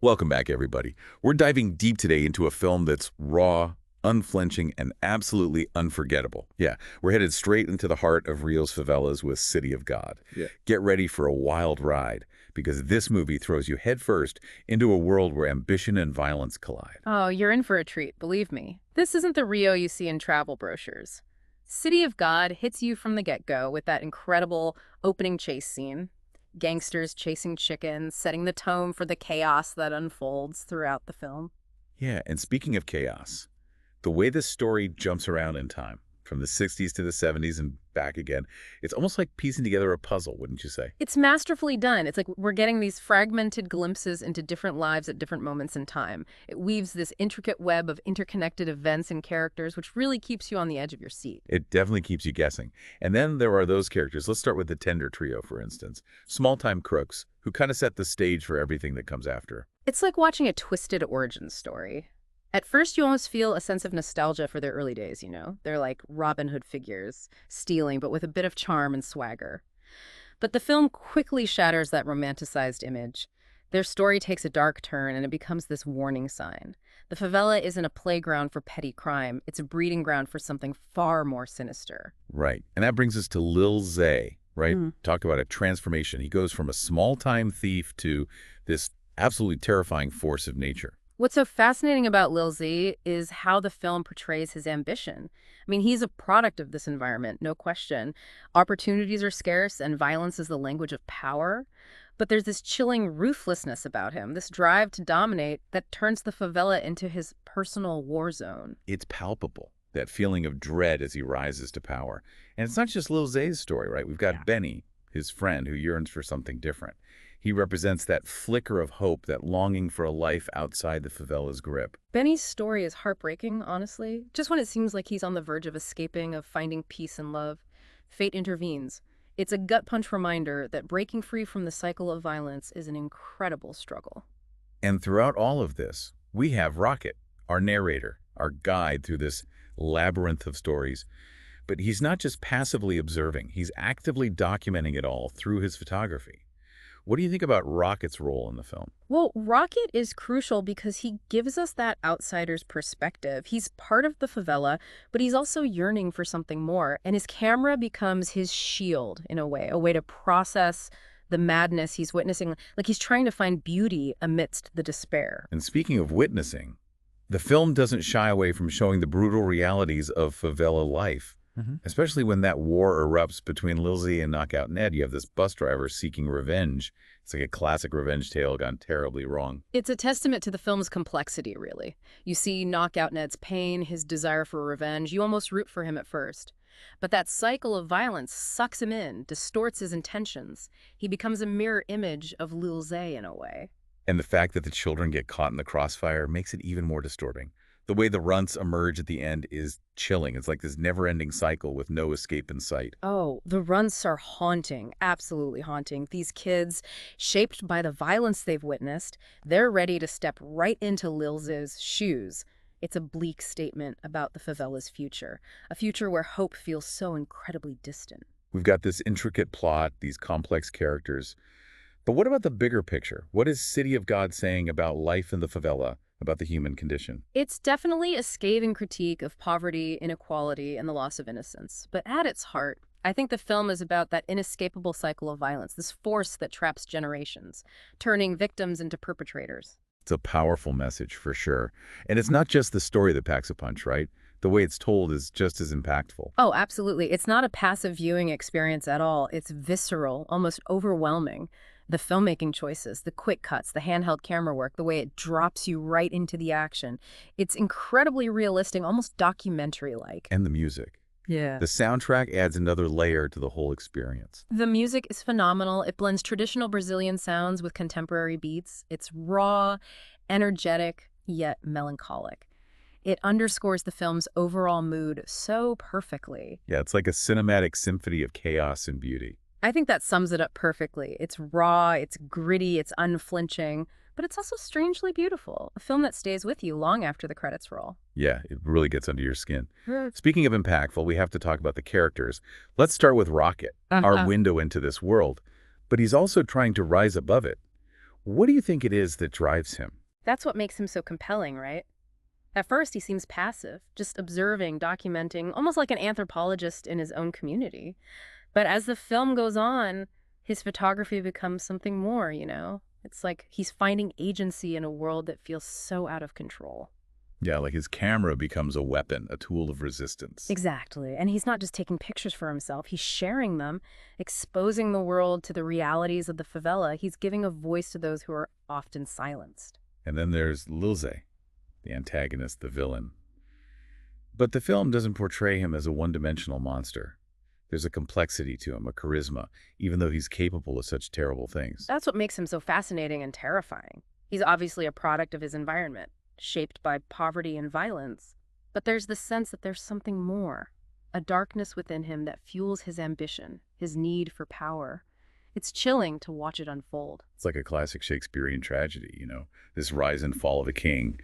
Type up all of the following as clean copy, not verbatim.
Welcome back, everybody. We're diving deep today into a film that's raw, unflinching, and absolutely unforgettable. Yeah, we're headed straight into the heart of Rio's favelas with City of God. Yeah. Get ready for a wild ride, because this movie throws you headfirst into a world where ambition and violence collide. Oh, you're in for a treat, believe me. This isn't the Rio you see in travel brochures. City of God hits you from the get-go with that incredible opening chase scene. Gangsters chasing chickens, setting the tone for the chaos that unfolds throughout the film. Yeah, and speaking of chaos, the way this story jumps around in time, from the 60s to the 70s and back again, it's almost like piecing together a puzzle, wouldn't you say? It's masterfully done. It's like we're getting these fragmented glimpses into different lives at different moments in time. It weaves this intricate web of interconnected events and characters, which really keeps you on the edge of your seat. It definitely keeps you guessing. And then there are those characters. Let's start with the Tender Trio, for instance. Small-time crooks who kind of set the stage for everything that comes after. It's like watching a twisted origin story. At first, you almost feel a sense of nostalgia for their early days, you know? They're like Robin Hood figures, stealing, but with a bit of charm and swagger. But the film quickly shatters that romanticized image. Their story takes a dark turn, and it becomes this warning sign. The favela isn't a playground for petty crime. It's a breeding ground for something far more sinister. Right. And that brings us to Lil Zay, right? Talk about a transformation. He goes from a small-time thief to this absolutely terrifying force of nature. What's so fascinating about Lil Z is how the film portrays his ambition. I mean, he's a product of this environment, no question. Opportunities are scarce and violence is the language of power. But there's this chilling ruthlessness about him, this drive to dominate that turns the favela into his personal war zone. It's palpable, that feeling of dread as he rises to power. And it's not just Lil Zay's story, right? We've got Benny, his friend, who yearns for something different. He represents that flicker of hope, that longing for a life outside the favela's grip. Benny's story is heartbreaking, honestly. Just when it seems like he's on the verge of escaping, of finding peace and love, fate intervenes. It's a gut-punch reminder that breaking free from the cycle of violence is an incredible struggle. And throughout all of this, we have Rocket, our narrator, our guide through this labyrinth of stories. But he's not just passively observing, he's actively documenting it all through his photography. What do you think about Rocket's role in the film? Well, Rocket is crucial because he gives us that outsider's perspective. He's part of the favela, but he's also yearning for something more. And his camera becomes his shield, in a way to process the madness he's witnessing. Like he's trying to find beauty amidst the despair. And speaking of witnessing, the film doesn't shy away from showing the brutal realities of favela life. Especially when that war erupts between Lil Z and Knockout Ned. You have this bus driver seeking revenge. It's like a classic revenge tale gone terribly wrong. It's a testament to the film's complexity, really. You see Knockout Ned's pain, his desire for revenge. You almost root for him at first. But that cycle of violence sucks him in, distorts his intentions. He becomes a mirror image of Lil Zay in a way. And the fact that the children get caught in the crossfire makes it even more distorting. The way the runts emerge at the end is chilling. It's like this never-ending cycle with no escape in sight. Oh, the runts are haunting, absolutely haunting. These kids, shaped by the violence they've witnessed, they're ready to step right into Lil Z's shoes. It's a bleak statement about the favela's future, a future where hope feels so incredibly distant. We've got this intricate plot, these complex characters. But what about the bigger picture? What is City of God saying about life in the favela? About the human condition? It's definitely a scathing critique of poverty, inequality, and the loss of innocence. But at its heart, I think the film is about that inescapable cycle of violence, this force that traps generations, turning victims into perpetrators. It's a powerful message, for sure. And it's not just the story that packs a punch, right? The way it's told is just as impactful. Oh, absolutely. It's not a passive viewing experience at all. It's visceral, almost overwhelming. The filmmaking choices, the quick cuts, the handheld camera work, the way it drops you right into the action. It's incredibly realistic, almost documentary-like. And the music. Yeah. The soundtrack adds another layer to the whole experience. The music is phenomenal. It blends traditional Brazilian sounds with contemporary beats. It's raw, energetic, yet melancholic. It underscores the film's overall mood so perfectly. Yeah, it's like a cinematic symphony of chaos and beauty. I think that sums it up perfectly. It's raw, it's gritty, it's unflinching, but it's also strangely beautiful. A film that stays with you long after the credits roll. Yeah, it really gets under your skin. Speaking of impactful, we have to talk about the characters. Let's start with Rocket, our window into this world. But he's also trying to rise above it. What do you think it is that drives him? That's what makes him so compelling, right? At first, he seems passive, just observing, documenting, almost like an anthropologist in his own community. But as the film goes on, his photography becomes something more, you know? It's like he's finding agency in a world that feels so out of control. Yeah, like his camera becomes a weapon, a tool of resistance. Exactly. And he's not just taking pictures for himself, he's sharing them, exposing the world to the realities of the favela. He's giving a voice to those who are often silenced. And then there's Lilze, the antagonist, the villain. But the film doesn't portray him as a one-dimensional monster. There's a complexity to him, a charisma, even though he's capable of such terrible things. That's what makes him so fascinating and terrifying. He's obviously a product of his environment, shaped by poverty and violence. But there's the sense that there's something more, a darkness within him that fuels his ambition, his need for power. It's chilling to watch it unfold. It's like a classic Shakespearean tragedy, this rise and fall of a king,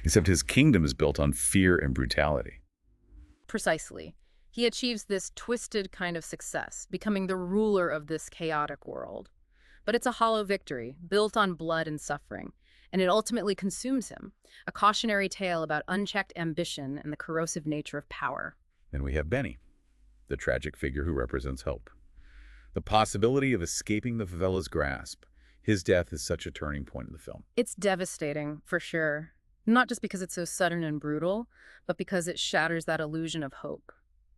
except his kingdom is built on fear and brutality. Precisely. He achieves this twisted kind of success, becoming the ruler of this chaotic world. But it's a hollow victory, built on blood and suffering, and it ultimately consumes him, a cautionary tale about unchecked ambition and the corrosive nature of power. Then we have Benny, the tragic figure who represents hope. The possibility of escaping the favela's grasp. His death is such a turning point in the film. It's devastating, for sure. Not just because it's so sudden and brutal, but because it shatters that illusion of hope.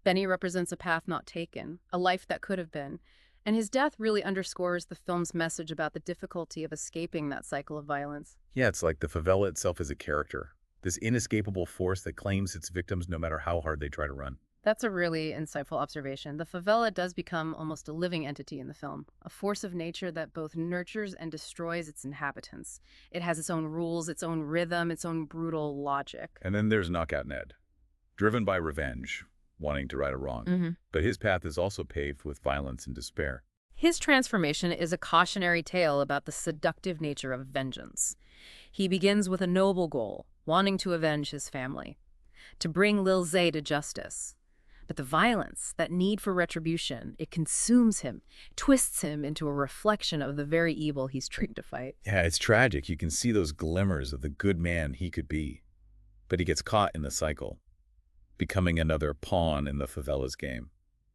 Benny represents a path not taken, a life that could have been, and his death really underscores the film's message about the difficulty of escaping that cycle of violence. Yeah, it's like the favela itself is a character, this inescapable force that claims its victims no matter how hard they try to run. That's a really insightful observation. The favela does become almost a living entity in the film, a force of nature that both nurtures and destroys its inhabitants. It has its own rules, its own rhythm, its own brutal logic. And then there's Knockout Ned, driven by revenge, wanting to right a wrong. But his path is also paved with violence and despair. His transformation is a cautionary tale about the seductive nature of vengeance. He begins with a noble goal, wanting to avenge his family, to bring Lilze to justice. But the violence, that need for retribution, it consumes him, twists him into a reflection of the very evil he's trained to fight. Yeah, it's tragic. You can see those glimmers of the good man he could be. But he gets caught in the cycle, becoming another pawn in the favela's game.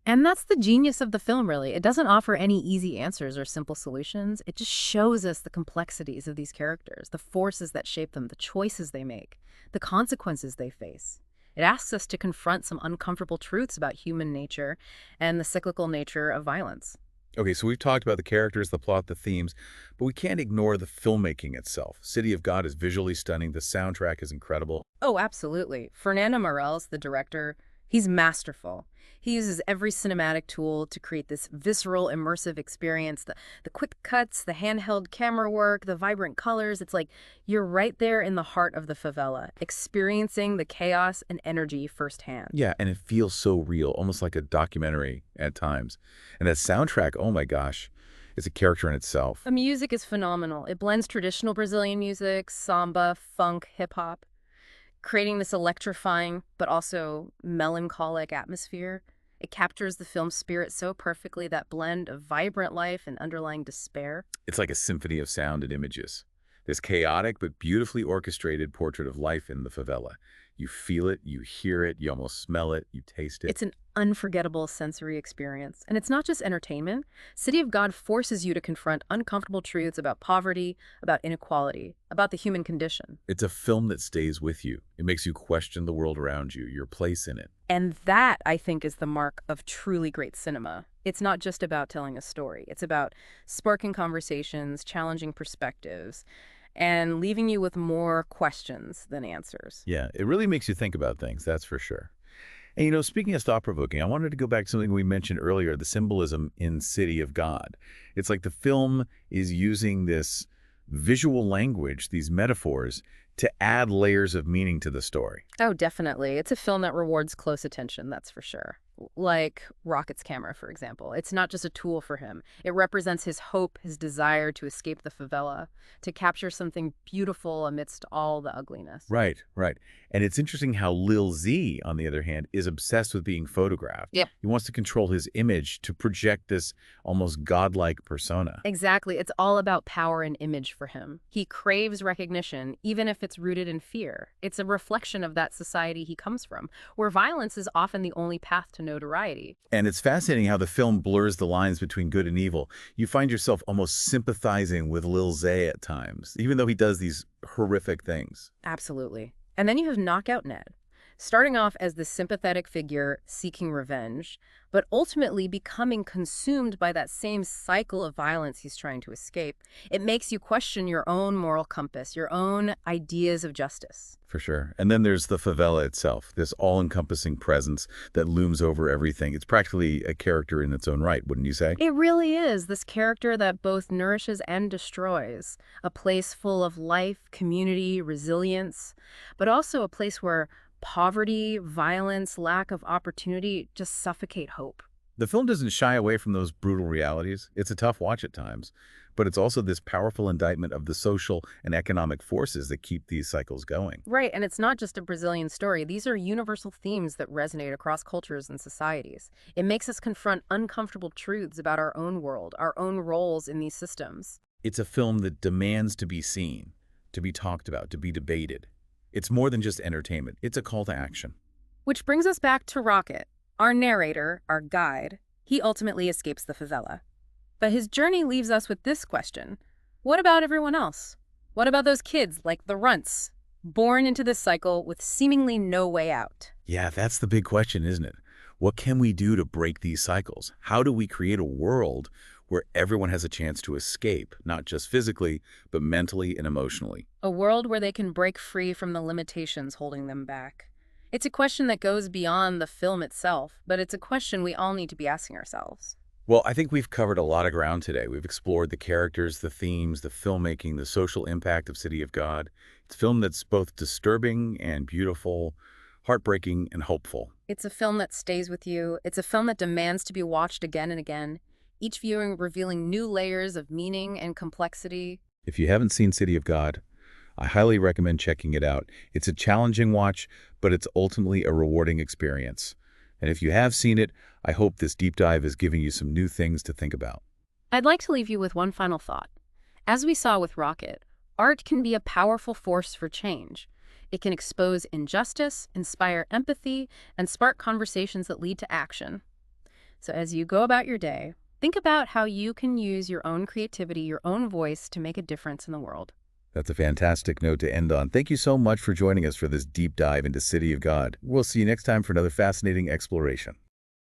And that's the genius of the film, really. It doesn't offer any easy answers or simple solutions. It just shows us the complexities of these characters, the forces that shape them, the choices they make, the consequences they face. It asks us to confront some uncomfortable truths about human nature and the cyclical nature of violence. Okay, so we've talked about the characters, the plot, the themes, but we can't ignore the filmmaking itself. City of God is visually stunning. The soundtrack is incredible. Oh, absolutely. Fernando Meirelles, the director, he's masterful. He uses every cinematic tool to create this visceral, immersive experience. The quick cuts, the handheld camera work, the vibrant colors. It's like you're right there in the heart of the favela, experiencing the chaos and energy firsthand. Yeah, and it feels so real, almost like a documentary at times. And that soundtrack, oh my gosh, it's a character in itself. The music is phenomenal. It blends traditional Brazilian music, samba, funk, hip-hop, creating this electrifying but also melancholic atmosphere. It captures the film's spirit so perfectly, that blend of vibrant life and underlying despair. It's like a symphony of sound and images. This chaotic but beautifully orchestrated portrait of life in the favela. You feel it, you hear it, you almost smell it, you taste it. It's an unforgettable sensory experience. And it's not just entertainment. City of God forces you to confront uncomfortable truths about poverty, about inequality, about the human condition. It's a film that stays with you. It makes you question the world around you, your place in it. And that, I think, is the mark of truly great cinema. It's not just about telling a story. It's about sparking conversations, challenging perspectives, and leaving you with more questions than answers. Yeah, it really makes you think about things, that's for sure. And speaking of thought-provoking, I wanted to go back to something we mentioned earlier, the symbolism in City of God. It's like the film is using this visual language, these metaphors, to add layers of meaning to the story. Oh, definitely. It's a film that rewards close attention, that's for sure. Like Rocket's camera, for example. It's not just a tool for him. It represents his hope, his desire to escape the favela, to capture something beautiful amidst all the ugliness. Right, right. And it's interesting how Lil Z, on the other hand, is obsessed with being photographed. Yep. He wants to control his image to project this almost godlike persona. Exactly. It's all about power and image for him. He craves recognition, even if it's rooted in fear. It's a reflection of that society he comes from, where violence is often the only path to notoriety. And it's fascinating how the film blurs the lines between good and evil. You find yourself almost sympathizing with Lil Zay at times, even though he does these horrific things. Absolutely. And then you have Knockout Ned, starting off as the sympathetic figure seeking revenge, but ultimately becoming consumed by that same cycle of violence he's trying to escape. It makes you question your own moral compass, your own ideas of justice. For sure. And then there's the favela itself, this all-encompassing presence that looms over everything. It's practically a character in its own right, wouldn't you say? It really is this character that both nourishes and destroys, a place full of life, community, resilience, but also a place where poverty, violence, lack of opportunity just suffocate hope. The film doesn't shy away from those brutal realities. It's a tough watch at times, but it's also this powerful indictment of the social and economic forces that keep these cycles going. Right, and it's not just a Brazilian story. These are universal themes that resonate across cultures and societies. It makes us confront uncomfortable truths about our own world, our own roles in these systems. It's a film that demands to be seen, to be talked about, to be debated. It's more than just entertainment. It's a call to action. Which brings us back to Rocket, our narrator, our guide. He ultimately escapes the favela. But his journey leaves us with this question. What about everyone else? What about those kids, like the runts, born into this cycle with seemingly no way out? Yeah, that's the big question, isn't it? What can we do to break these cycles? How do we create a world where everyone has a chance to escape, not just physically, but mentally and emotionally? A world where they can break free from the limitations holding them back. It's a question that goes beyond the film itself, but it's a question we all need to be asking ourselves. Well, I think we've covered a lot of ground today. We've explored the characters, the themes, the filmmaking, the social impact of City of God. It's a film that's both disturbing and beautiful, heartbreaking and hopeful. It's a film that stays with you. It's a film that demands to be watched again and again, each viewing revealing new layers of meaning and complexity. If you haven't seen City of God, I highly recommend checking it out. It's a challenging watch, but it's ultimately a rewarding experience. And if you have seen it, I hope this deep dive is giving you some new things to think about. I'd like to leave you with one final thought. As we saw with Rocket, art can be a powerful force for change. It can expose injustice, inspire empathy, and spark conversations that lead to action. So as you go about your day, think about how you can use your own creativity, your own voice to make a difference in the world. That's a fantastic note to end on. Thank you so much for joining us for this deep dive into City of God. We'll see you next time for another fascinating exploration.